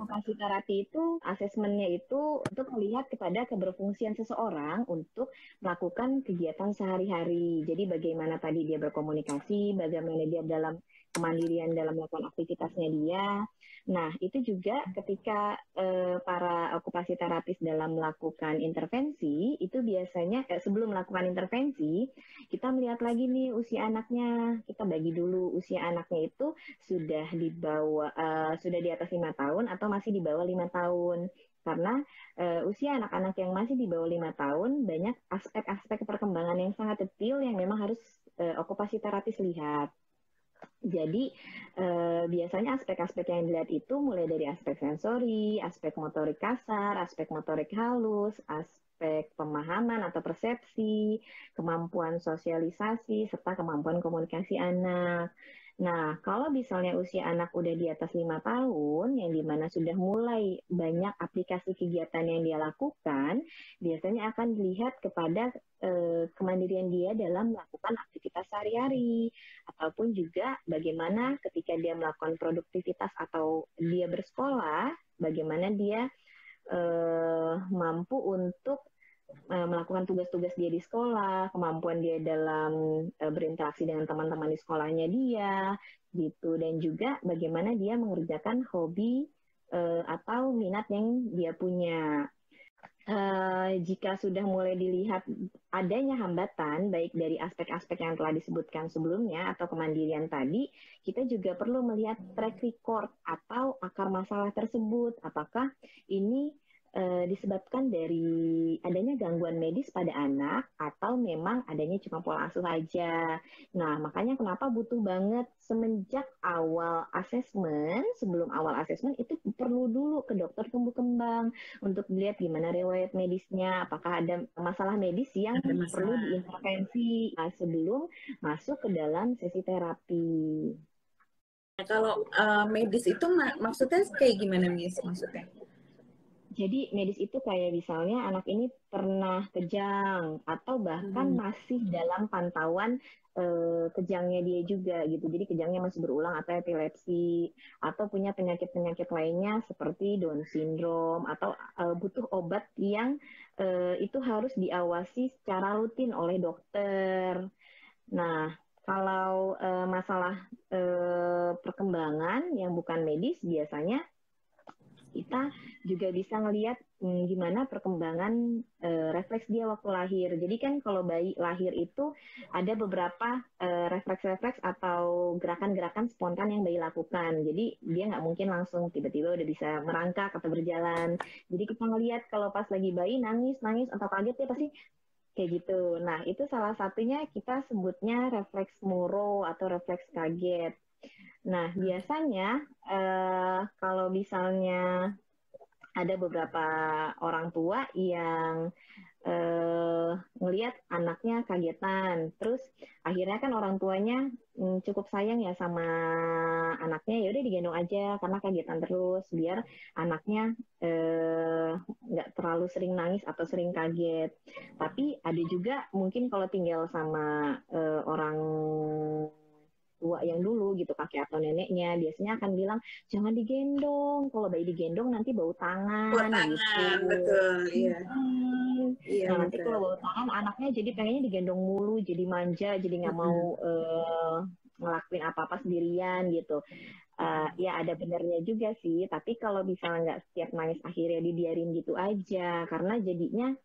Okupasi terapi itu asesmennya itu untuk melihat kepada keberfungsian seseorang untuk melakukan kegiatan sehari-hari. Jadi bagaimana tadi dia berkomunikasi, bagaimana dia dalam kemandirian dalam melakukan aktivitasnya dia. Nah, itu juga ketika para okupasi terapis dalam melakukan intervensi, itu biasanya sebelum melakukan intervensi, kita melihat lagi nih usia anaknya. Kita bagi dulu usia anaknya itu sudah sudah di atas 5 tahun atau masih di bawah 5 tahun. Karena usia anak-anak yang masih di bawah 5 tahun banyak aspek-aspek perkembangan yang sangat detail yang memang harus okupasi terapis lihat. Jadi biasanya aspek-aspek yang dilihat itu mulai dari aspek sensori, aspek motorik kasar, aspek motorik halus, aspek pemahaman atau persepsi, kemampuan sosialisasi, serta kemampuan komunikasi anak. Nah, kalau misalnya usia anak udah di atas 5 tahun, yang dimana sudah mulai banyak aplikasi kegiatan yang dia lakukan, biasanya akan dilihat kepada kemandirian dia dalam melakukan aktivitas sehari-hari, ataupun juga bagaimana ketika dia melakukan produktivitas atau dia bersekolah, bagaimana dia mampu untuk melakukan tugas-tugas dia di sekolah, kemampuan dia dalam berinteraksi dengan teman-teman di sekolahnya dia, gitu. Dan juga bagaimana dia mengerjakan hobi atau minat yang dia punya. Jika sudah mulai dilihat adanya hambatan, baik dari aspek-aspek yang telah disebutkan sebelumnya atau kemandirian tadi, kita juga perlu melihat track record atau akar masalah tersebut. Apakah ini disebabkan dari adanya gangguan medis pada anak atau memang adanya cuma pola asuh aja. Nah, makanya kenapa butuh banget semenjak awal asesmen, sebelum awal asesmen itu perlu dulu ke dokter tumbuh kembang untuk dilihat gimana riwayat medisnya, apakah ada masalah medis yang Ada perlu masalah. diintervensi sebelum masuk ke dalam sesi terapi. Nah, kalau medis itu maksudnya kayak gimana, Miss? Maksudnya? Jadi medis itu kayak misalnya anak ini pernah kejang atau bahkan masih dalam pantauan kejangnya dia juga gitu. Jadi kejangnya masih berulang atau epilepsi atau punya penyakit-penyakit lainnya seperti Down syndrome atau butuh obat yang itu harus diawasi secara rutin oleh dokter. Nah, kalau masalah perkembangan yang bukan medis biasanya kita juga bisa ngelihat gimana perkembangan refleks dia waktu lahir. Jadi kan kalau bayi lahir itu ada beberapa refleks-refleks atau gerakan-gerakan spontan yang bayi lakukan. Jadi dia nggak mungkin langsung tiba-tiba udah bisa merangkak atau berjalan. Jadi kita ngelihat kalau pas lagi bayi nangis atau kaget dia pasti kayak gitu. Nah, itu salah satunya kita sebutnya refleks moro atau refleks kaget. Nah, biasanya kalau misalnya ada beberapa orang tua yang ngelihat anaknya kagetan, terus akhirnya kan orang tuanya cukup sayang ya sama anaknya, ya udah digendong aja karena kagetan terus, biar anaknya nggak terlalu sering nangis atau sering kaget. Tapi ada juga mungkin kalau tinggal sama orang tua yang dulu gitu, kakek atau neneknya biasanya akan bilang jangan digendong, kalau bayi digendong nanti bau Buat tangan gitu. tangan, betul, iya. Iya, Nah nanti betul. kalau bau tangan anaknya jadi pengennya digendong mulu, jadi manja, jadi nggak mau ngelakuin apa-apa sendirian gitu. Ya ada benernya juga sih, tapi kalau misalnya nggak setiap nangis akhirnya dibiarin gitu aja, karena jadinya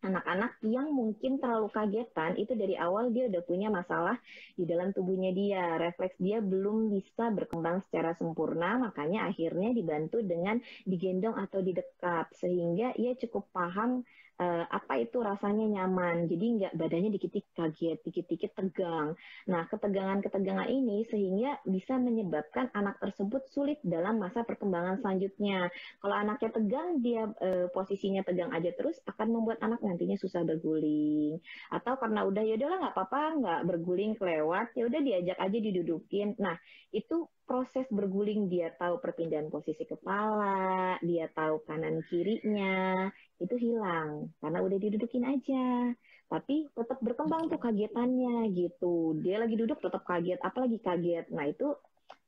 anak-anak yang mungkin terlalu kagetan itu dari awal dia udah punya masalah di dalam tubuhnya dia, refleks dia belum bisa berkembang secara sempurna, makanya akhirnya dibantu dengan digendong atau didekat sehingga ia cukup paham apa itu rasanya nyaman. Jadi nggak badannya dikit-dikit kaget, dikit-dikit tegang. Nah, ketegangan-ketegangan ini sehingga bisa menyebabkan anak tersebut sulit dalam masa perkembangan selanjutnya. Kalau anaknya tegang, dia posisinya tegang aja terus akan membuat anak nantinya susah berguling. Atau karena udah ya udahlah nggak apa-apa, nggak berguling kelewat, ya udah diajak aja didudukin. Nah, itu proses berguling dia tahu perpindahan posisi kepala, dia tahu kanan kirinya, itu hilang karena udah didudukin aja. Tapi tetap berkembang tuh kagetannya gitu. Dia lagi duduk tetap kaget, apalagi kaget. Nah itu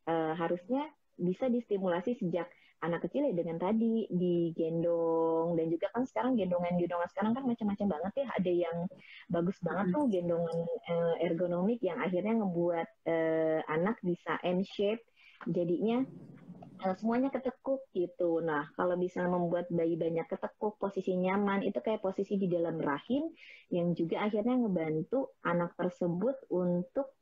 harusnya bisa distimulasi sejak anak kecil ya dengan tadi digendong, dan juga kan sekarang gendongan-gendongan sekarang kan macam-macam banget ya, ada yang bagus banget tuh gendongan ergonomik yang akhirnya ngebuat anak bisa N shape, jadinya semuanya ketekuk gitu. Nah, kalau bisa membuat bayi banyak ketekuk, posisi nyaman, itu kayak posisi di dalam rahim yang juga akhirnya ngebantu anak tersebut untuk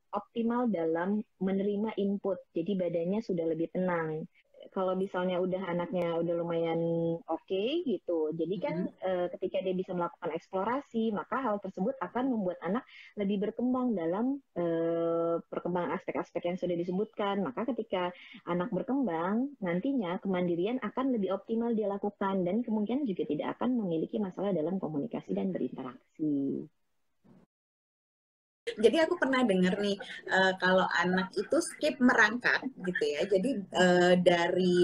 optimal dalam menerima input. Jadi badannya sudah lebih tenang. Kalau misalnya udah anaknya udah lumayan oke gitu, jadi kan ketika dia bisa melakukan eksplorasi, maka hal tersebut akan membuat anak lebih berkembang dalam perkembangan aspek-aspek yang sudah disebutkan. Maka ketika anak berkembang, nantinya kemandirian akan lebih optimal dia lakukan dan kemungkinan juga tidak akan memiliki masalah dalam komunikasi dan berinteraksi. Jadi aku pernah dengar nih kalau anak itu skip merangkak gitu ya. Jadi dari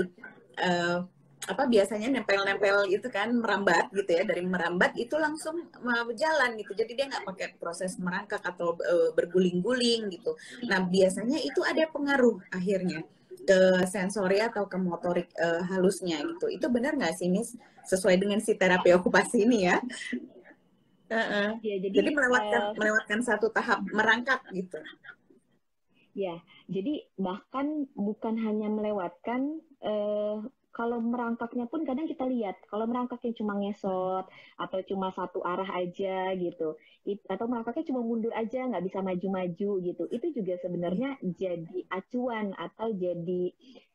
apa biasanya nempel-nempel gitu kan, merambat gitu ya, dari merambat itu langsung berjalan gitu. Jadi dia nggak pakai proses merangkak atau berguling-guling gitu. Nah biasanya itu ada pengaruh akhirnya ke sensori atau ke motorik halusnya gitu. Itu benar nggak sih Miss? Sesuai dengan si terapi okupasi ini ya? Ya, Jadi jadi melewatkan satu tahap merangkak gitu. ya, jadi bahkan bukan hanya melewatkan, kalau merangkaknya pun kadang kita lihat, kalau merangkaknya cuma ngesot atau cuma satu arah aja gitu, atau merangkaknya cuma mundur aja nggak bisa maju-maju gitu, itu juga sebenarnya jadi acuan atau jadi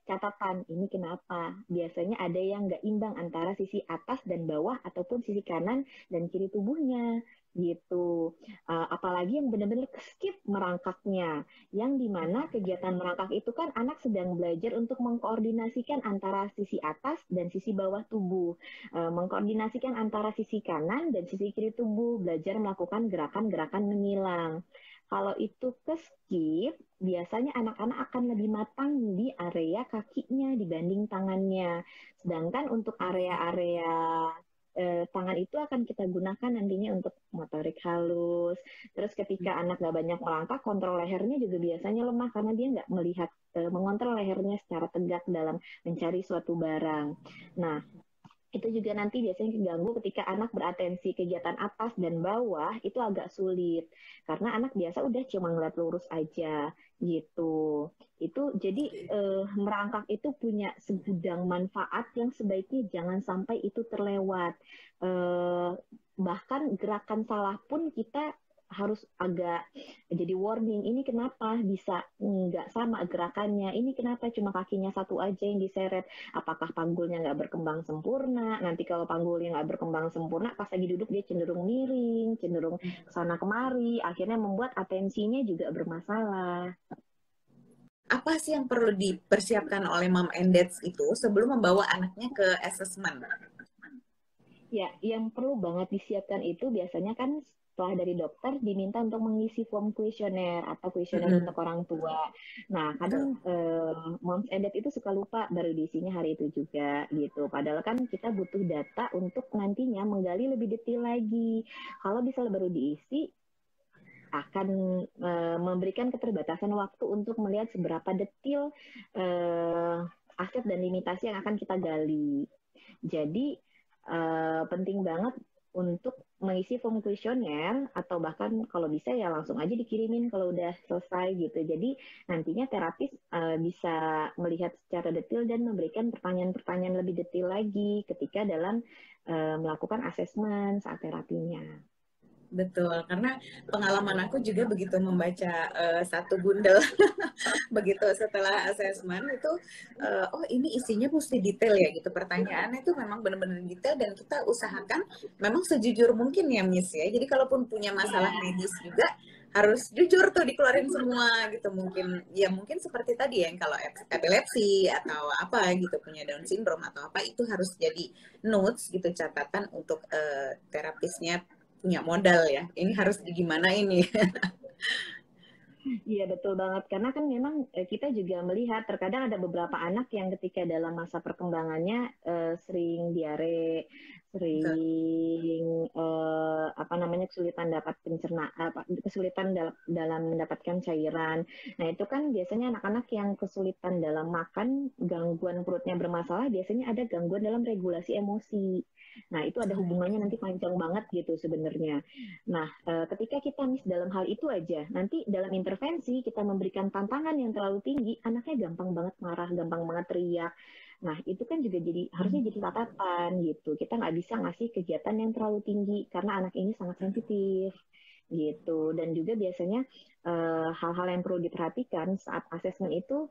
catatan ini kenapa. Biasanya ada yang nggak imbang antara sisi atas dan bawah ataupun sisi kanan dan kiri tubuhnya gitu. Apalagi yang benar-benar skip merangkaknya, yang dimana kegiatan merangkak itu kan anak sedang belajar untuk mengkoordinasikan antara sisi atas dan sisi bawah tubuh, mengkoordinasikan antara sisi kanan dan sisi kiri tubuh, belajar melakukan gerakan-gerakan menyilang. Kalau itu ke skip, biasanya anak-anak akan lebih matang di area kakinya dibanding tangannya. Sedangkan untuk area-area tangan itu akan kita gunakan nantinya untuk motorik halus. Terus ketika anak nggak banyak melangkah, kontrol lehernya juga biasanya lemah karena dia nggak melihat, mengontrol lehernya secara tegak dalam mencari suatu barang. Nah, itu juga nanti biasanya keganggu ketika anak beratensi kegiatan atas dan bawah, itu agak sulit karena anak biasa udah cuma ngeliat lurus aja gitu. Itu jadi merangkak itu punya segudang manfaat yang sebaiknya jangan sampai itu terlewat. Eh, Bahkan gerakan salah pun kita harus agak jadi warning, ini kenapa bisa nggak sama gerakannya, ini kenapa cuma kakinya satu aja yang diseret, apakah panggulnya nggak berkembang sempurna, nanti kalau panggulnya nggak berkembang sempurna pas lagi duduk dia cenderung miring, cenderung kesana kemari, akhirnya membuat atensinya juga bermasalah. Apa sih yang perlu dipersiapkan oleh mom and dads itu sebelum membawa anaknya ke assessment? Ya, yang perlu banget disiapkan itu biasanya kan setelah dari dokter diminta untuk mengisi form kuesioner atau kuesioner untuk orang tua. Nah, kadang moms and dad itu suka lupa baru diisinya hari itu juga gitu. Padahal kan kita butuh data untuk nantinya menggali lebih detail lagi. Kalau bisa baru diisi, akan memberikan keterbatasan waktu untuk melihat seberapa detail aset dan limitasi yang akan kita gali. Jadi penting banget untuk mengisi form kuesioner atau bahkan kalau bisa ya langsung aja dikirimin kalau udah selesai gitu. Jadi nantinya terapis bisa melihat secara detail dan memberikan pertanyaan-pertanyaan lebih detail lagi ketika dalam melakukan asesmen saat terapinya. Betul, karena pengalaman aku juga begitu membaca satu bundel begitu setelah asesmen itu oh ini isinya mesti detail ya gitu, pertanyaannya itu memang benar-benar detail dan kita usahakan memang sejujur mungkin ya Miss ya. Jadi kalaupun punya masalah Iya. medis juga harus jujur tuh dikeluarin semua gitu. Mungkin ya mungkin seperti tadi ya kalau epilepsi atau apa gitu, punya Down syndrome atau apa, itu harus jadi notes gitu, catatan untuk terapisnya punya modal ya. Ini harus gimana ini. Iya betul banget karena kan memang kita juga melihat terkadang ada beberapa anak yang ketika dalam masa perkembangannya sering diare, Betul. sering apa namanya kesulitan dapat pencernaan, kesulitan dalam mendapatkan cairan. Nah itu kan biasanya anak-anak yang kesulitan dalam makan, gangguan perutnya bermasalah, biasanya ada gangguan dalam regulasi emosi. Nah itu ada hubungannya nanti panjang banget gitu sebenarnya. Nah, ketika kita miss dalam hal itu aja, nanti dalam intervensi kita memberikan tantangan yang terlalu tinggi, anaknya gampang banget marah, gampang banget teriak. Nah, itu kan juga jadi harusnya jadi catatan gitu. Kita nggak bisa ngasih kegiatan yang terlalu tinggi karena anak ini sangat sensitif gitu. Dan juga biasanya hal-hal yang perlu diperhatikan saat asesmen itu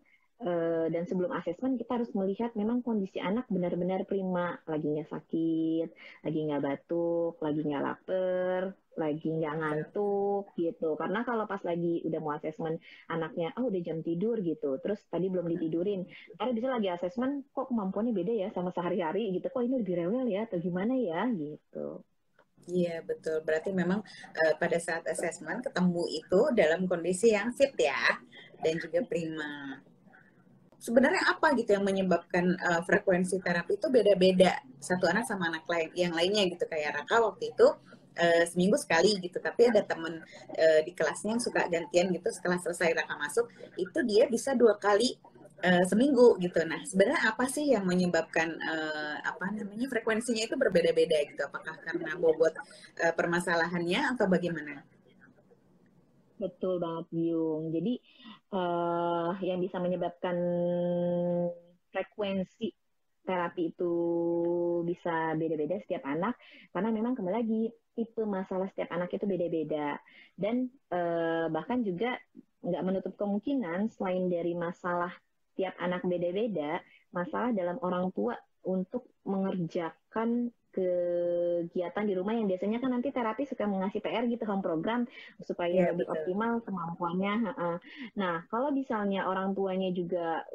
dan sebelum asesmen kita harus melihat memang kondisi anak benar-benar prima, lagi nggak sakit, lagi nggak batuk, lagi nggak lapar, lagi nggak ngantuk gitu. Karena kalau pas lagi udah mau asesmen anaknya, oh udah jam tidur gitu, terus tadi belum ditidurin, karena bisa lagi asesmen kok kemampuannya beda ya sama sehari-hari gitu, kok ini lebih rewel ya atau gimana ya gitu. Iya, betul. Berarti memang pada saat asesmen ketemu itu dalam kondisi yang fit ya, dan juga prima. Sebenarnya apa gitu yang menyebabkan frekuensi terapi itu beda-beda satu anak sama anak lain yang lainnya gitu, kayak Raka waktu itu seminggu sekali gitu, tapi ada temen di kelasnya yang suka gantian gitu, setelah selesai Raka masuk itu dia bisa 2 kali seminggu gitu. Nah sebenarnya apa sih yang menyebabkan apa namanya frekuensinya itu berbeda-beda gitu, apakah karena bobot permasalahannya atau bagaimana? Betul banget, Byung. Jadi yang bisa menyebabkan frekuensi terapi itu bisa beda-beda setiap anak, karena memang kembali lagi tipe masalah setiap anak itu beda-beda. Dan bahkan juga nggak menutup kemungkinan selain dari masalah tiap anak beda-beda, masalah dalam orang tua untuk mengerjakan kegiatan di rumah yang biasanya kan nanti terapi suka mengasih PR gitu, home program supaya Iya lebih betul. optimal kemampuannya. Nah, kalau misalnya orang tuanya juga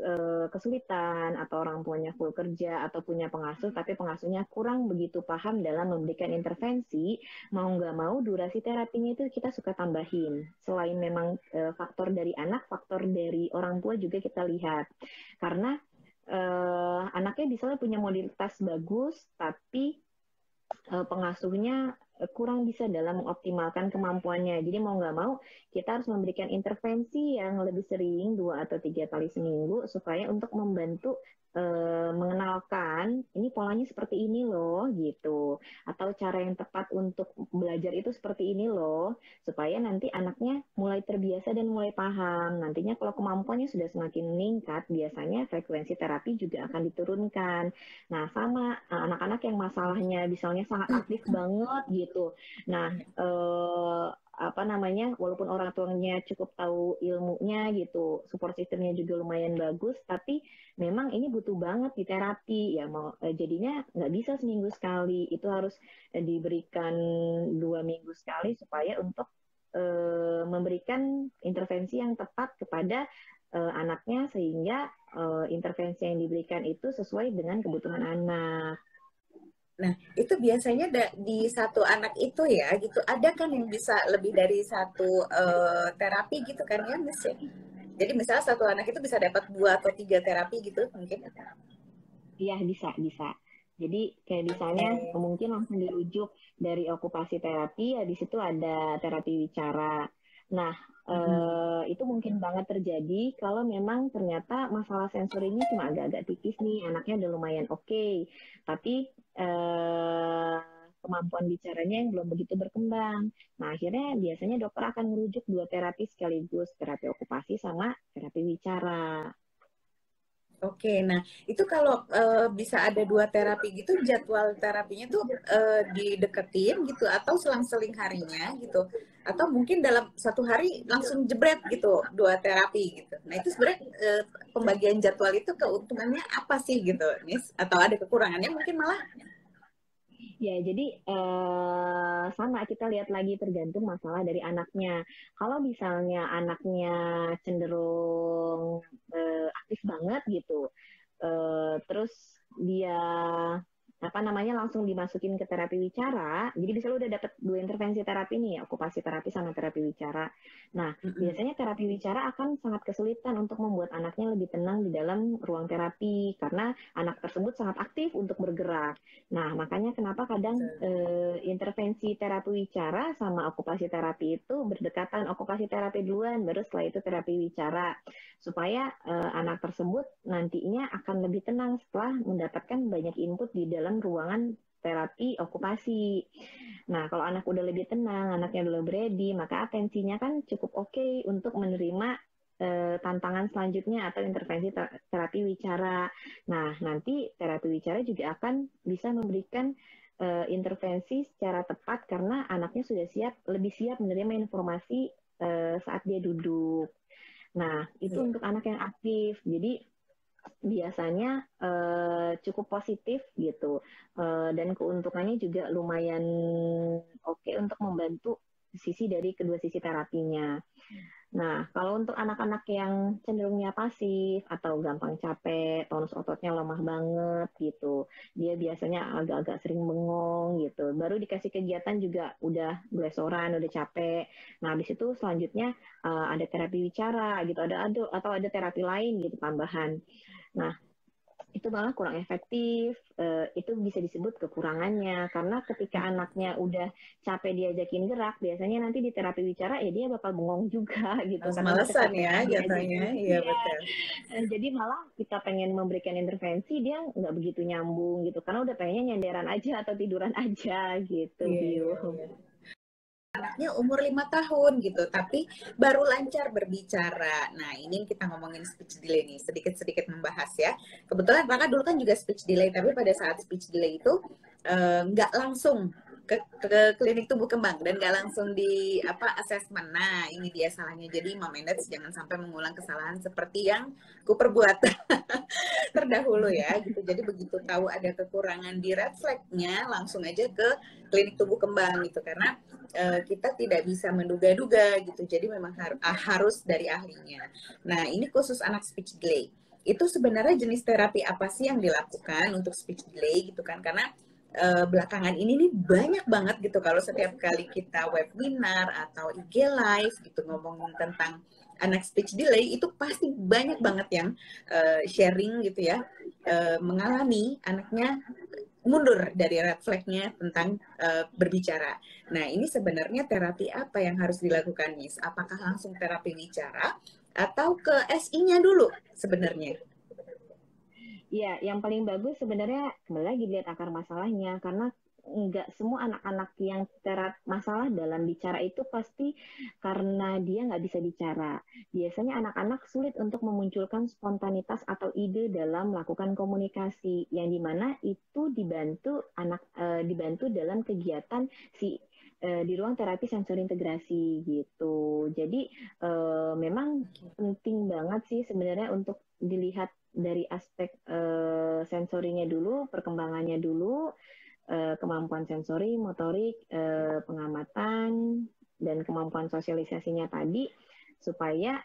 kesulitan atau orang tuanya full kerja atau punya pengasuh tapi pengasuhnya kurang begitu paham dalam memberikan intervensi, mau nggak mau durasi terapinya itu kita suka tambahin. Selain memang faktor dari anak, faktor dari orang tua juga kita lihat. Karena anaknya bisa punya mobilitas bagus, tapi pengasuhnya kurang bisa dalam mengoptimalkan kemampuannya. Jadi mau nggak mau kita harus memberikan intervensi yang lebih sering 2 atau 3 kali seminggu supaya untuk membantu mengenalkan ini polanya seperti ini loh gitu, atau cara yang tepat untuk belajar itu seperti ini loh, supaya nanti anaknya mulai terbiasa dan mulai paham. Nantinya kalau kemampuannya sudah semakin meningkat, biasanya frekuensi terapi juga akan diturunkan. Nah, sama anak-anak yang masalahnya misalnya sangat aktif banget gitu. Nah, apa namanya, walaupun orang tuanya cukup tahu ilmunya gitu, support systemnya juga lumayan bagus, tapi memang ini butuh banget di terapi ya. Mau jadinya nggak bisa seminggu sekali, itu harus diberikan 2 minggu sekali supaya untuk memberikan intervensi yang tepat kepada anaknya sehingga intervensi yang diberikan itu sesuai dengan kebutuhan anak. Nah, itu biasanya di satu anak itu ya gitu, ada kan yang bisa lebih dari satu terapi gitu kan ya, Miss ya? Jadi misalnya satu anak itu bisa dapat 2 atau 3 terapi gitu mungkin. Iya, bisa, bisa. Jadi kayak misalnya Oke. mungkin langsung dirujuk dari okupasi terapi, habis itu ada terapi bicara. Nah, Mm-mm. itu mungkin banget terjadi kalau memang ternyata masalah sensorinya cuma agak-agak tipis nih, anaknya udah lumayan oke, tapi eh, kemampuan bicaranya yang belum begitu berkembang. Nah, akhirnya biasanya dokter akan merujuk 2 terapi sekaligus, terapi okupasi sama terapi bicara. Oke, nah itu kalau bisa ada 2 terapi gitu, jadwal terapinya tuh dideketin gitu atau selang-seling harinya gitu, atau mungkin dalam satu hari langsung jebret gitu 2 terapi gitu. Nah itu sebenarnya pembagian jadwal itu keuntungannya apa sih gitu, Nis? Atau ada kekurangannya mungkin malah? Ya, jadi sama kita lihat lagi tergantung masalah dari anaknya. Kalau misalnya anaknya cenderung aktif banget gitu, terus dia apa namanya langsung dimasukin ke terapi wicara, jadi bisa lu udah dapet 2 intervensi terapi nih, okupasi terapi sama terapi wicara. Nah, Mm-mm. biasanya terapi wicara akan sangat kesulitan untuk membuat anaknya lebih tenang di dalam ruang terapi karena anak tersebut sangat aktif untuk bergerak. Nah, makanya kenapa kadang intervensi terapi wicara sama okupasi terapi itu berdekatan, okupasi terapi duluan, baru setelah itu terapi wicara supaya anak tersebut nantinya akan lebih tenang setelah mendapatkan banyak input di dalam ruangan terapi okupasi. Nah, kalau anak udah lebih tenang, anaknya udah lebih ready, maka atensinya kan cukup oke untuk menerima tantangan selanjutnya atau intervensi terapi wicara. Nah, nanti terapi wicara juga akan bisa memberikan intervensi secara tepat karena anaknya sudah lebih siap menerima informasi saat dia duduk. Nah, itu Iya. untuk anak yang aktif. Jadi biasanya cukup positif gitu. Dan keuntungannya juga lumayan oke untuk membantu sisi dari kedua sisi terapinya. Nah, kalau untuk anak-anak yang cenderungnya pasif atau gampang capek, tonus ototnya lemah banget gitu, dia biasanya agak-agak sering bengong gitu. Baru dikasih kegiatan juga udah blesoran, udah capek. Nah, habis itu selanjutnya ada terapi bicara gitu, atau ada terapi lain gitu tambahan. Nah, itu malah kurang efektif. Itu bisa disebut kekurangannya karena ketika anaknya udah capek diajakin gerak, biasanya nanti di terapi bicara ya dia bakal bengong juga gitu karena udah Males-malesan ya kecapean jatuhnya, diajakin. iya Iya. betul. Jadi malah kita pengen memberikan intervensi dia nggak begitu nyambung gitu karena udah pengennya nyenderan aja atau tiduran aja gitu, Iya, Bio. iya, iya. Anaknya umur 5 tahun gitu, tapi baru lancar berbicara. Nah, ini yang kita ngomongin speech delay nih, sedikit-sedikit membahas ya. Kebetulan Raka dulu kan juga speech delay, tapi pada saat speech delay itu nggak langsung ke klinik tumbuh kembang dan nggak langsung di apa asesmen. Nah, ini dia salahnya. Jadi, memanage jangan sampai mengulang kesalahan seperti yang ku perbuat terdahulu ya gitu. Jadi begitu tahu ada kekurangan di red flag-nya langsung aja ke klinik tumbuh kembang gitu karena kita tidak bisa menduga-duga gitu. Jadi memang harus dari ahlinya. Nah, ini khusus anak speech delay. Itu sebenarnya jenis terapi apa sih yang dilakukan untuk speech delay gitu kan? Karena belakangan ini nih banyak banget gitu kalau setiap kali kita webinar atau IG live gitu ngomongin tentang anak speech delay itu pasti banyak banget yang sharing gitu ya mengalami anaknya mundur dari red flag-nya tentang berbicara. Nah, ini sebenarnya terapi apa yang harus dilakukan, Miss? Apakah langsung terapi bicara atau ke SI-nya dulu sebenarnya? Iya, yang paling bagus sebenarnya kembali lagi lihat akar masalahnya karena nggak semua anak-anak yang masalah dalam bicara itu pasti karena dia nggak bisa bicara. Biasanya anak-anak sulit untuk memunculkan spontanitas atau ide dalam melakukan komunikasi, yang dimana itu dibantu dalam kegiatan di ruang terapi sensori integrasi gitu. Jadi memang penting banget sih sebenarnya untuk dilihat dari aspek sensorinya dulu, perkembangannya dulu, kemampuan sensori, motorik, pengamatan, dan kemampuan sosialisasinya tadi, supaya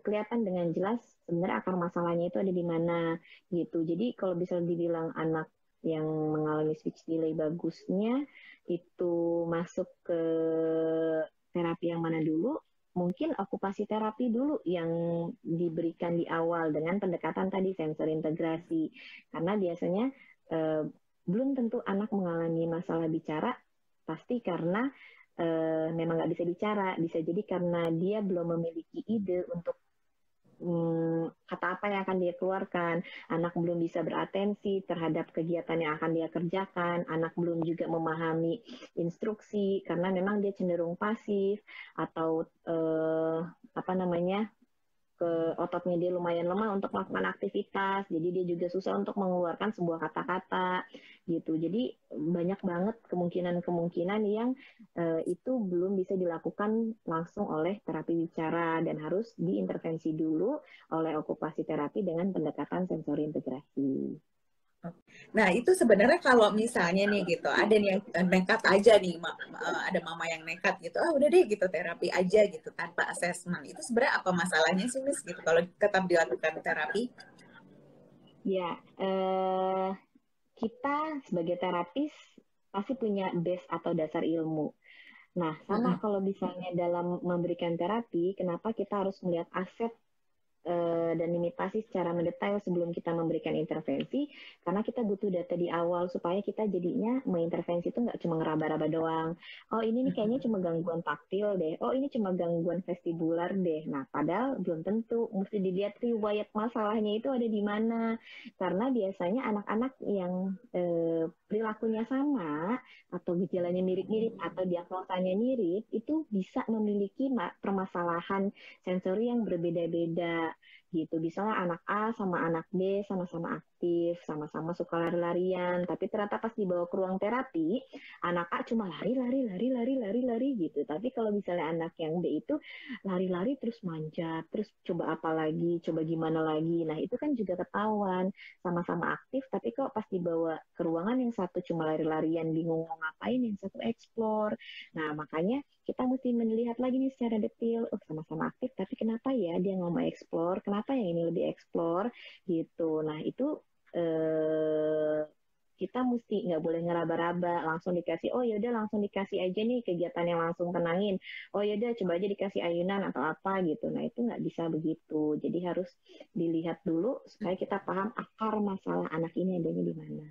kelihatan dengan jelas sebenarnya akar masalahnya itu ada di mana gitu. Jadi kalau bisa dibilang anak yang mengalami speech delay bagusnya itu masuk ke terapi yang mana dulu, mungkin okupasi terapi dulu yang diberikan di awal dengan pendekatan tadi sensor integrasi. Karena biasanya eh, belum tentu anak mengalami masalah bicara, pasti karena memang nggak bisa bicara. Bisa jadi karena dia belum memiliki ide untuk kata apa yang akan dia keluarkan, anak belum bisa beratensi terhadap kegiatan yang akan dia kerjakan, anak belum juga memahami instruksi karena memang dia cenderung pasif atau apa namanya ototnya dia lumayan lemah untuk melakukan aktivitas, jadi dia juga susah untuk mengeluarkan sebuah kata-kata gitu. Jadi banyak banget kemungkinan-kemungkinan yang itu belum bisa dilakukan langsung oleh terapi bicara dan harus diintervensi dulu oleh okupasi terapi dengan pendekatan sensori integrasi. Nah, itu sebenarnya kalau misalnya nih gitu, ada nih yang nekat aja nih, ada mama yang nekat gitu, ah udah deh gitu terapi aja gitu tanpa asesmen. Itu sebenarnya apa masalahnya sih, Miss, gitu kalau tetap dilakukan terapi? Ya, kita sebagai terapis pasti punya base atau dasar ilmu. Nah, sama Mm-mm. kalau misalnya dalam memberikan terapi, kenapa kita harus melihat aset dan limitasi secara mendetail sebelum kita memberikan intervensi, karena kita butuh data di awal supaya kita jadinya mengintervensi itu nggak cuma ngeraba-raba doang. Oh ini nih kayaknya cuma gangguan taktil deh. Oh ini cuma gangguan vestibular deh. Nah padahal belum tentu. Mesti dilihat riwayat masalahnya itu ada di mana. Karena biasanya anak-anak yang perilakunya sama atau gejalanya mirip-mirip atau diagnosanya mirip itu bisa memiliki permasalahan sensori yang berbeda-beda gitu. Misalnya anak A sama anak B sama-sama aktif, sama-sama suka lari-larian, tapi ternyata pas dibawa ke ruang terapi, anak A cuma lari gitu. Tapi kalau misalnya anak yang B itu lari-lari terus manjat, terus coba apa lagi, coba gimana lagi. Nah, itu kan juga ketahuan sama-sama aktif, tapi kok pas dibawa ke ruangan yang satu cuma lari-larian bingung mau ngapain, yang satu explore. Nah, makanya kita mesti melihat lagi nih secara detail, oh sama-sama aktif, tapi kenapa ya dia nggak mau explore, kenapa yang ini lebih explore, gitu. Nah, itu kita mesti nggak boleh ngeraba-raba, langsung dikasih, oh yaudah langsung dikasih aja nih kegiatan yang langsung tenangin, oh yaudah coba aja dikasih ayunan atau apa gitu. Nah, itu nggak bisa begitu. Jadi harus dilihat dulu supaya kita paham akar masalah anak ini adanya di mana.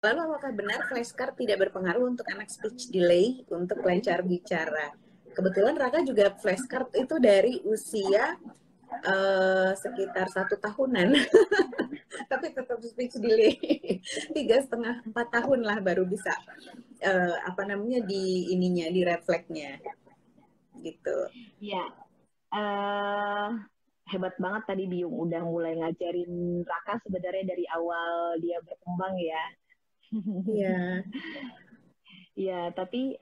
Lalu apakah benar flashcard tidak berpengaruh untuk anak speech delay untuk lancar bicara? Kebetulan Raka juga flashcard itu dari usia sekitar 1 tahunan, tapi tetap speech delay 3,5 4 tahun lah baru bisa apa namanya di ininya di red flagnya gitu. Ya, uh, hebat banget tadi Biung udah mulai ngajarin Raka sebenarnya dari awal dia berkembang ya. Iya. Ya, tapi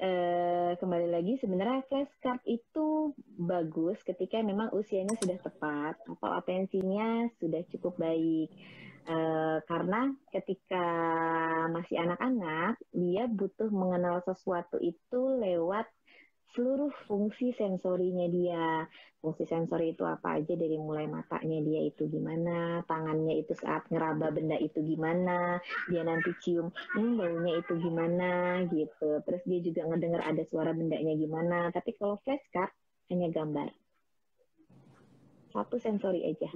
kembali lagi sebenarnya flashcard itu bagus ketika memang usianya sudah tepat atau atensinya sudah cukup baik. Karena ketika masih anak-anak, dia butuh mengenal sesuatu itu lewat seluruh fungsi sensorinya dia. Fungsi sensori itu apa aja dari mulai matanya dia itu gimana, tangannya itu saat ngeraba benda itu gimana, dia nanti cium, baunya itu gimana gitu. Terus dia juga ngedengar ada suara bendanya gimana. Tapi kalau flashcard hanya gambar satu sensori aja.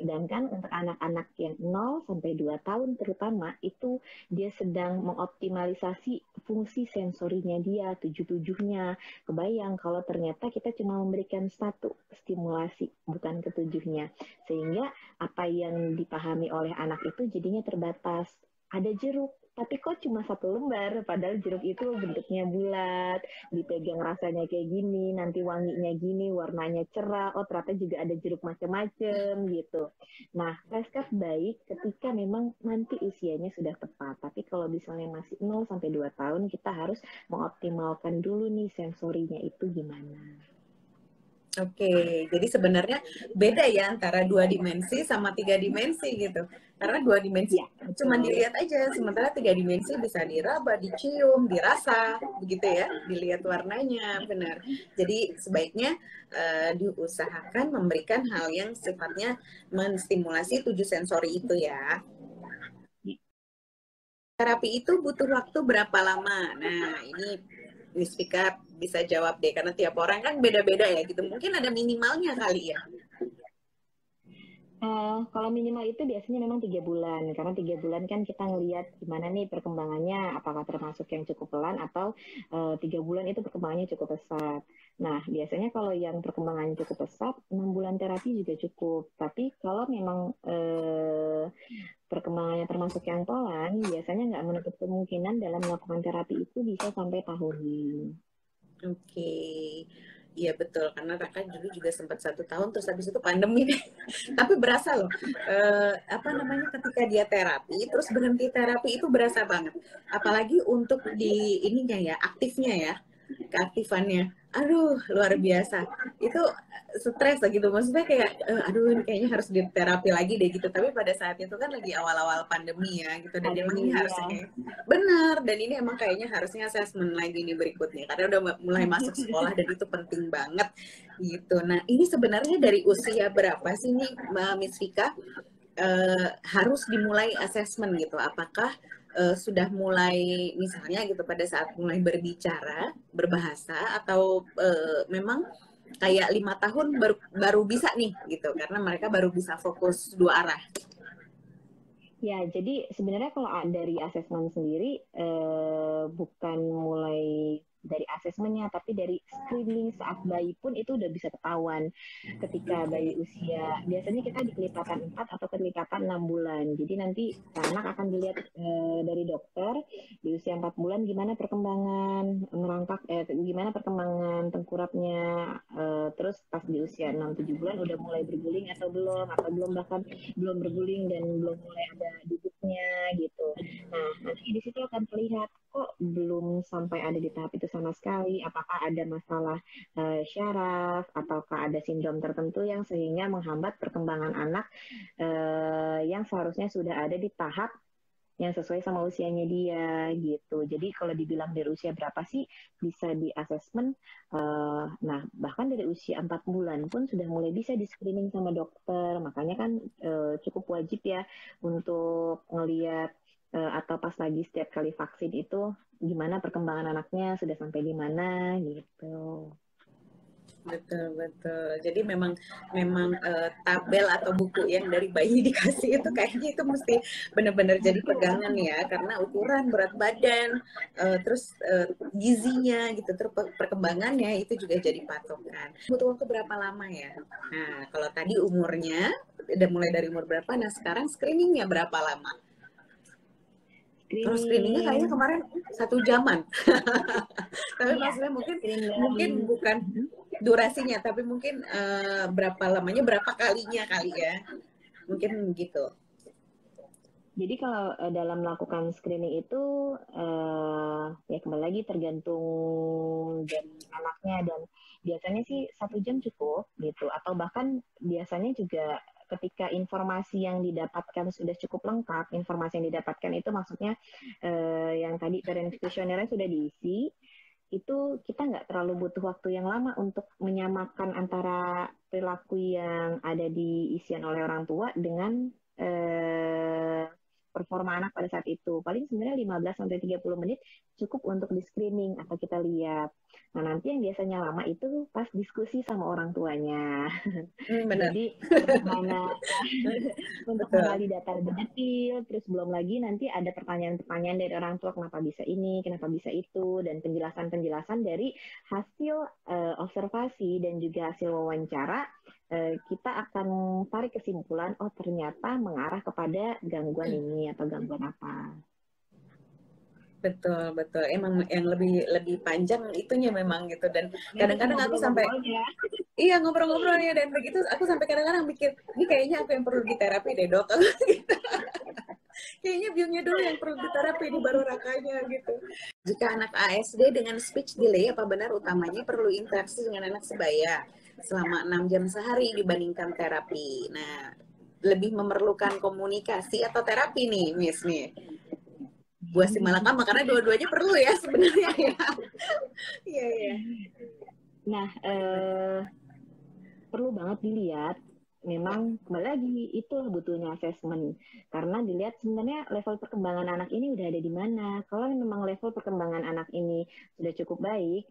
Sedangkan untuk anak-anak yang 0 sampai 2 tahun terutama itu dia sedang mengoptimalisasi fungsi sensorinya dia, tujuh-tujuhnya. Kebayang kalau ternyata kita cuma memberikan satu stimulasi, bukan ketujuhnya. Sehingga apa yang dipahami oleh anak itu jadinya terbatas. Ada jeruk, tapi kok cuma satu lembar, padahal jeruk itu bentuknya bulat, dipegang rasanya kayak gini, nanti wanginya gini, warnanya cerah, oh ternyata juga ada jeruk macam-macam gitu. Nah, flashcard baik ketika memang nanti usianya sudah tepat. Tapi kalau misalnya masih 0 sampai 2 tahun, kita harus mengoptimalkan dulu nih sensorinya itu gimana. Oke, jadi sebenarnya beda ya antara 2 dimensi sama 3 dimensi gitu. Karena 2 dimensi Ya, cuma betul. dilihat aja, sementara 3 dimensi bisa diraba, dicium, dirasa, begitu ya, dilihat warnanya, benar. Jadi sebaiknya diusahakan memberikan hal yang sifatnya menstimulasi 7 sensori itu ya. Terapi itu butuh waktu berapa lama? Nah, ini Miss Vika bisa jawab deh, karena tiap orang kan beda-beda ya gitu. Mungkin ada minimalnya kali ya. Kalau minimal itu biasanya memang 3 bulan, karena 3 bulan kan kita ngelihat gimana nih perkembangannya, apakah termasuk yang cukup pelan atau 3 bulan itu perkembangannya cukup pesat. Nah, biasanya kalau yang perkembangannya cukup pesat, 6 bulan terapi juga cukup. Tapi kalau memang perkembangannya termasuk yang pelan, biasanya nggak menutup kemungkinan dalam melakukan terapi itu bisa sampai tahun. Oke. Iya betul, karena Raka dulu juga sempat 1 tahun, terus habis itu pandemi deh. Tapi berasa loh, apa namanya, ketika dia terapi, terus berhenti terapi itu berasa banget. Apalagi untuk di ininya ya, aktifnya ya, keaktifannya. Aduh, luar biasa. Itu stres lah gitu. Maksudnya kayak, aduh ini kayaknya harus diterapi lagi deh gitu. Tapi pada saat itu kan lagi awal-awal pandemi ya gitu. Dan emang ini Pandemi harusnya ya. kayak, benar. Dan ini emang kayaknya harusnya assessment lagi nih berikutnya. Karena udah mulai masuk sekolah dan itu penting banget gitu. Nah ini sebenarnya dari usia berapa sih nih Mbak Miss Vika harus dimulai assessment gitu? Apakah sudah mulai misalnya gitu pada saat mulai berbicara, berbahasa, atau memang kayak 5 tahun baru bisa nih gitu karena mereka baru bisa fokus dua arah. Ya, jadi sebenarnya kalau dari asesmen sendiri bukan mulai dari asesmennya, tapi dari screening saat bayi pun itu udah bisa ketahuan ketika bayi usia, biasanya kita di kelipatan 4 atau kelipatan 6 bulan. Jadi nanti anak akan dilihat dari dokter di usia 4 bulan gimana perkembangan merangkak, gimana perkembangan tengkurapnya, terus pas di usia 6-7 bulan udah mulai berguling atau belum bahkan belum berguling dan belum mulai ada duduknya gitu. Nah, nanti di situ akan terlihat kok belum sampai ada di tahap itu sama sekali. Apakah ada masalah syaraf ataukah ada sindrom tertentu yang sehingga menghambat perkembangan anak yang seharusnya sudah ada di tahap yang sesuai sama usianya dia gitu. Jadi kalau dibilang dari usia berapa sih bisa di assessment, nah bahkan dari usia 4 bulan pun sudah mulai bisa di screening sama dokter. Makanya kan cukup wajib ya untuk ngelihat atau pas lagi setiap kali vaksin itu gimana perkembangan anaknya, sudah sampai di mana gitu. Betul betul. Jadi memang memang tabel atau buku yang dari bayi dikasih itu kayaknya itu mesti benar-benar jadi pegangan ya karena ukuran berat badan terus gizinya gitu terus perkembangannya itu juga jadi patokan. Butuh waktu berapa lama ya? Nah, kalau tadi umurnya udah mulai dari umur berapa? Nah, sekarang screeningnya berapa lama? Kalau screeningnya kayaknya Screening, kemarin 1 jaman. Tapi iya, maksudnya mungkin screening dalam. mungkin bukan durasinya, tapi mungkin berapa lamanya, berapa kalinya kali ya, mungkin gitu. Jadi kalau dalam melakukan screening itu ya kembali lagi tergantung dari anaknya dan biasanya sih 1 jam cukup gitu atau bahkan biasanya juga ketika informasi yang didapatkan sudah cukup lengkap, informasi yang didapatkan itu maksudnya yang tadi parent questionnaire sudah diisi, itu kita nggak terlalu butuh waktu yang lama untuk menyamakan antara perilaku yang ada diisian oleh orang tua dengan performa anak pada saat itu. Paling sebenarnya 15-30 menit cukup untuk di screening atau kita lihat. Nah, nanti yang biasanya lama itu pas diskusi sama orang tuanya. Benar. Jadi untuk mana untuk Betul. menggali data lebih detail, terus belum lagi nanti ada pertanyaan-pertanyaan dari orang tua kenapa bisa ini, kenapa bisa itu, dan penjelasan-penjelasan dari hasil observasi dan juga hasil wawancara, kita akan tarik kesimpulan, oh ternyata mengarah kepada gangguan ini atau gangguan apa. Betul, betul. Emang yang lebih lebih panjang itunya memang gitu dan Itu tuh kadang-kadang aku sampai ngobrol-ngobrolnya. iya ngobrol-ngobrolnya dan begitu aku sampai kadang-kadang mikir ini kayaknya aku yang perlu diterapi deh dok. Gitu. Kayaknya biungnya dulu yang perlu diterapi ini baru rakanya gitu. Jika anak ASD dengan speech delay apa benar utamanya perlu interaksi dengan anak sebaya selama 6 jam sehari dibandingkan terapi. Nah, lebih memerlukan komunikasi atau terapi nih, Miss nih. Buah si malakama karena dua-duanya perlu ya sebenarnya ya. Iya iya. Nah, perlu banget dilihat. Memang kembali lagi itu butuhnya assessment karena dilihat sebenarnya level perkembangan anak ini udah ada di mana. Kalau memang level perkembangan anak ini sudah cukup baik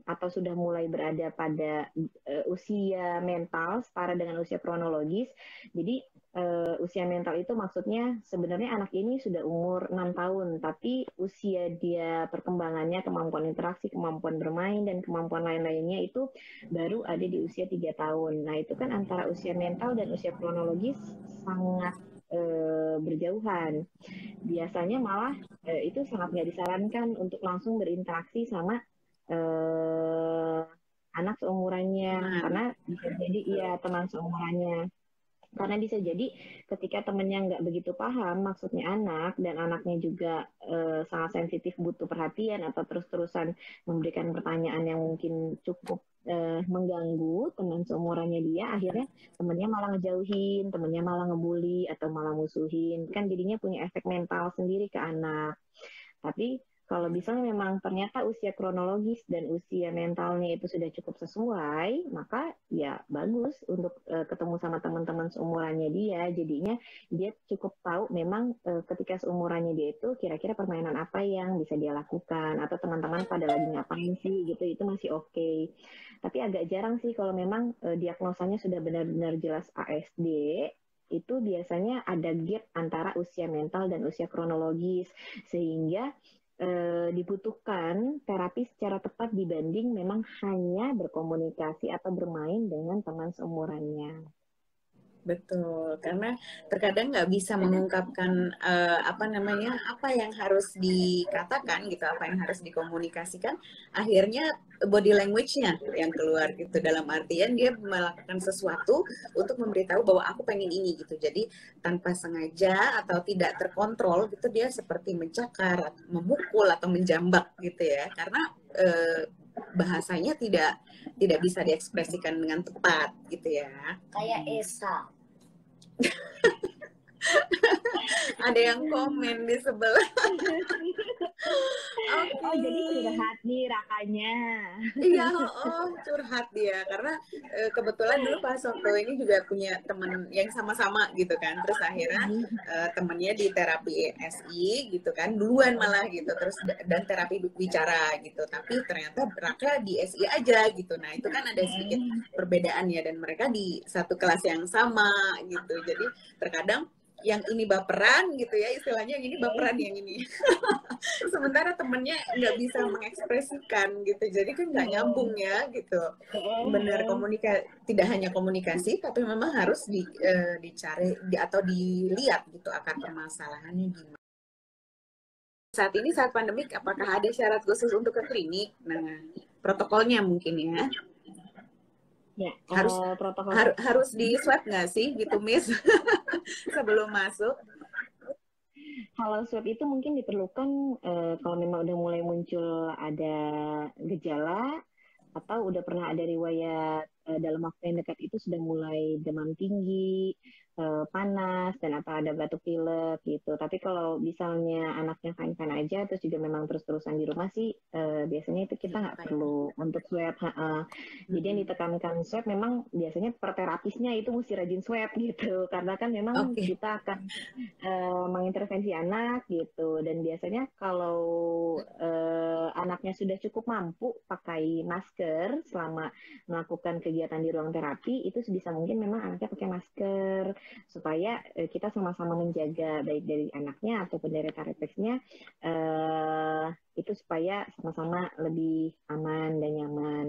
atau sudah mulai berada pada usia mental setara dengan usia kronologis, jadi usia mental itu maksudnya sebenarnya anak ini sudah umur 6 tahun, tapi usia dia perkembangannya, kemampuan interaksi, kemampuan bermain, dan kemampuan lain-lainnya itu baru ada di usia 3 tahun. Nah, itu kan antara usia mental dan usia kronologis sangat berjauhan. Biasanya malah itu sangat nggak disarankan untuk langsung berinteraksi sama anak seumurannya, Teman. karena bisa jadi iya teman seumurannya. Karena bisa jadi ketika temennya nggak begitu paham maksudnya anak, dan anaknya juga sangat sensitif butuh perhatian atau terus-terusan memberikan pertanyaan yang mungkin cukup mengganggu teman seumurannya dia, akhirnya temennya malah ngejauhin, temennya malah ngebully atau malah musuhin, kan jadinya punya efek mental sendiri ke anak. Tapi kalau misalnya memang ternyata usia kronologis dan usia mentalnya itu sudah cukup sesuai, maka ya bagus untuk ketemu sama teman-teman seumurannya dia. Jadinya dia cukup tahu memang ketika seumurannya dia itu kira-kira permainan apa yang bisa dia lakukan, atau teman-teman pada lagi ngapain sih gitu, itu masih oke. Tapi agak jarang sih kalau memang diagnosanya sudah benar-benar jelas ASD, itu biasanya ada gap antara usia mental dan usia kronologis, sehingga dibutuhkan terapi secara tepat dibanding memang hanya berkomunikasi atau bermain dengan teman seumurannya. Betul, karena terkadang nggak bisa mengungkapkan apa namanya, apa yang harus dikatakan gitu, apa yang harus dikomunikasikan. Akhirnya body language-nya yang keluar gitu, dalam artian dia melakukan sesuatu untuk memberitahu bahwa aku pengen ini gitu. Jadi tanpa sengaja atau tidak terkontrol gitu, dia seperti mencakar, memukul atau menjambak gitu ya, karena bahasanya tidak bisa diekspresikan dengan tepat gitu ya. Kayak Esa. Ada yang komen di sebelah. Oke. Oh, jadi curhat nih Rakanya. Iya, curhat dia karena kebetulan dulu pas waktu ini juga punya teman yang sama-sama gitu kan. Terus akhirnya temennya di terapi SI gitu kan, duluan malah gitu. Terus dan terapi bicara gitu. Tapi ternyata Raka di SI aja gitu. Nah, itu kan ada sedikit perbedaan ya, dan mereka di satu kelas yang sama gitu. Jadi terkadang yang ini baperan gitu ya, istilahnya yang ini baperan, yang ini sementara temennya nggak bisa mengekspresikan gitu, jadi kan nggak nyambung ya gitu. Bener, tidak hanya komunikasi tapi memang harus dicari atau dilihat gitu akar permasalahannya gimana. Saat ini saat pandemik, apakah ada syarat khusus untuk ke klinik? Nah, protokolnya mungkin ya. Ya, harus di swab nggak sih gitu, Miss? Sebelum masuk. Kalau swab itu mungkin diperlukan kalau memang udah mulai muncul ada gejala, atau udah pernah ada riwayat dalam waktu yang dekat itu sudah mulai demam tinggi, panas, dan atau ada batuk pilek gitu. Tapi kalau misalnya anaknya fine-fine aja, terus juga memang terus-terusan di rumah sih, biasanya itu kita nggak perlu untuk swab. Jadi yang ditekankan swab memang biasanya per terapisnya itu mesti rajin swab gitu, karena kan memang kita akan mengintervensi anak gitu. Dan biasanya kalau anaknya sudah cukup mampu pakai masker selama melakukan kegiatan di ruang terapi, itu sebisa mungkin memang anaknya pakai masker, supaya kita sama-sama menjaga baik dari anaknya ataupun dari refleksnya, itu supaya sama-sama lebih aman dan nyaman.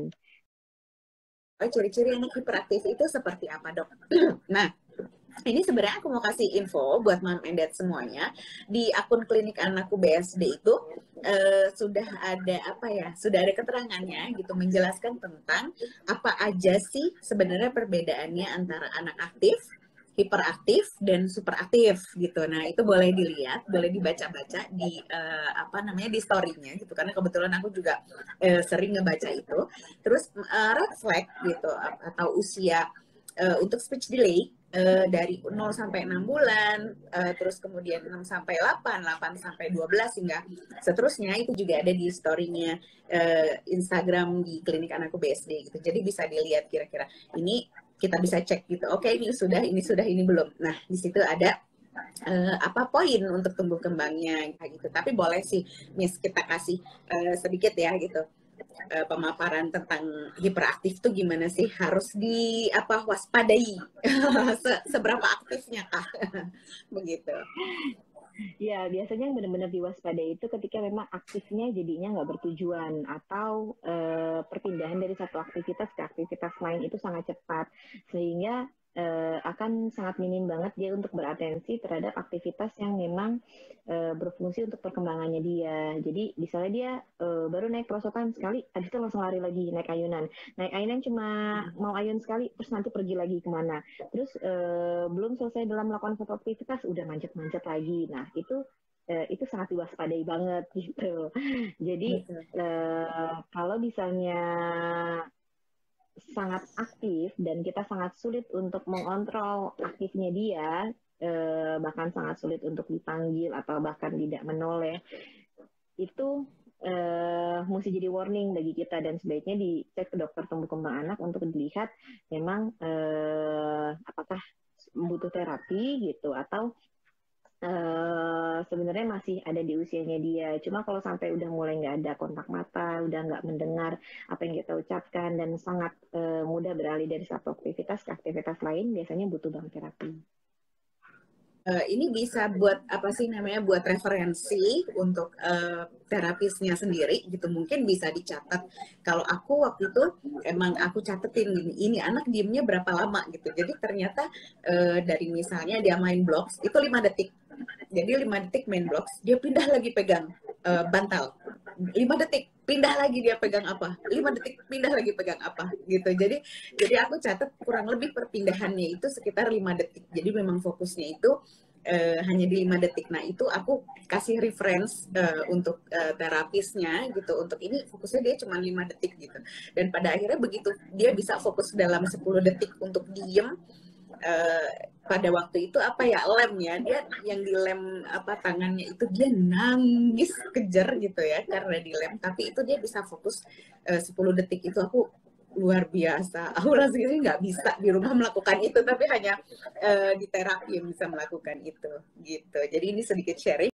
Ciri-ciri anak hiperaktif itu seperti apa, Dok? Nah, ini sebenarnya aku mau kasih info buat mom and dad semuanya. Di akun klinik anakku BSD itu sudah ada keterangannya gitu, menjelaskan tentang apa aja sih sebenarnya perbedaannya antara anak aktif, hiperaktif, dan superaktif gitu. Nah, itu boleh dilihat, boleh dibaca-baca di di story-nya gitu, karena kebetulan aku juga sering ngebaca itu. Terus red flag gitu atau usia untuk speech delay dari 0 sampai 6 bulan, terus kemudian 6 sampai 8, 8 sampai 12 hingga seterusnya, itu juga ada di story-nya Instagram di klinik anakku BSD gitu. Jadi bisa dilihat kira-kira ini, kita bisa cek gitu. Oke, ini sudah, ini belum. Nah, di situ ada apa poin untuk tumbuh kembangnya kayak gitu. Tapi boleh sih Miss kita kasih sedikit ya gitu. Pemaparan tentang hiperaktif tuh gimana sih, harus waspadai seberapa aktifnya kah begitu. Ya, biasanya yang benar-benar diwaspadai itu ketika memang aktifnya jadinya nggak bertujuan, atau perpindahan dari satu aktivitas ke aktivitas lain itu sangat cepat, sehingga akan sangat minim banget dia untuk beratensi terhadap aktivitas yang memang berfungsi untuk perkembangannya dia. Jadi misalnya dia baru naik perosotan sekali, habis itu langsung lari lagi naik ayunan. Naik ayunan cuma mau ayun sekali, terus nanti pergi lagi kemana. Terus belum selesai dalam melakukan satu aktivitas, udah manjat-manjat lagi. Nah itu sangat diwaspadai banget gitu. Jadi kalau misalnya sangat aktif dan kita sangat sulit untuk mengontrol aktifnya dia, bahkan sangat sulit untuk dipanggil atau bahkan tidak menoleh, itu mesti jadi warning bagi kita dan sebaiknya dicek ke dokter tumbuh kembang anak untuk dilihat memang apakah butuh terapi gitu atau sebenarnya masih ada di usianya dia. Cuma kalau sampai udah mulai nggak ada kontak mata, udah nggak mendengar apa yang kita ucapkan dan sangat mudah beralih dari satu aktivitas ke aktivitas lain, biasanya butuh bank terapi. Ini bisa buat apa sih namanya, buat referensi untuk terapisnya sendiri gitu, mungkin bisa dicatat. Kalau aku waktu itu emang aku catetin gini, ini anak diemnya berapa lama gitu. Jadi ternyata dari misalnya dia main blocks itu 5 detik. Jadi 5 detik main blocks, dia pindah lagi pegang bantal. 5 detik pindah lagi dia pegang apa, 5 detik pindah lagi pegang apa gitu. Jadi aku catat kurang lebih perpindahannya itu sekitar 5 detik. Jadi memang fokusnya itu hanya di 5 detik. Nah itu aku kasih reference untuk terapisnya gitu. Untuk ini fokusnya dia cuma 5 detik gitu. Dan pada akhirnya begitu dia bisa fokus dalam 10 detik untuk diem, pada waktu itu apa ya, lem ya, dia yang dilem apa tangannya itu dia nangis kejer gitu ya karena dilem, tapi itu dia bisa fokus 10 detik. Itu aku luar biasa, aku rasanya nggak bisa di rumah melakukan itu, tapi hanya di terapi yang bisa melakukan itu gitu. Jadi ini sedikit sharing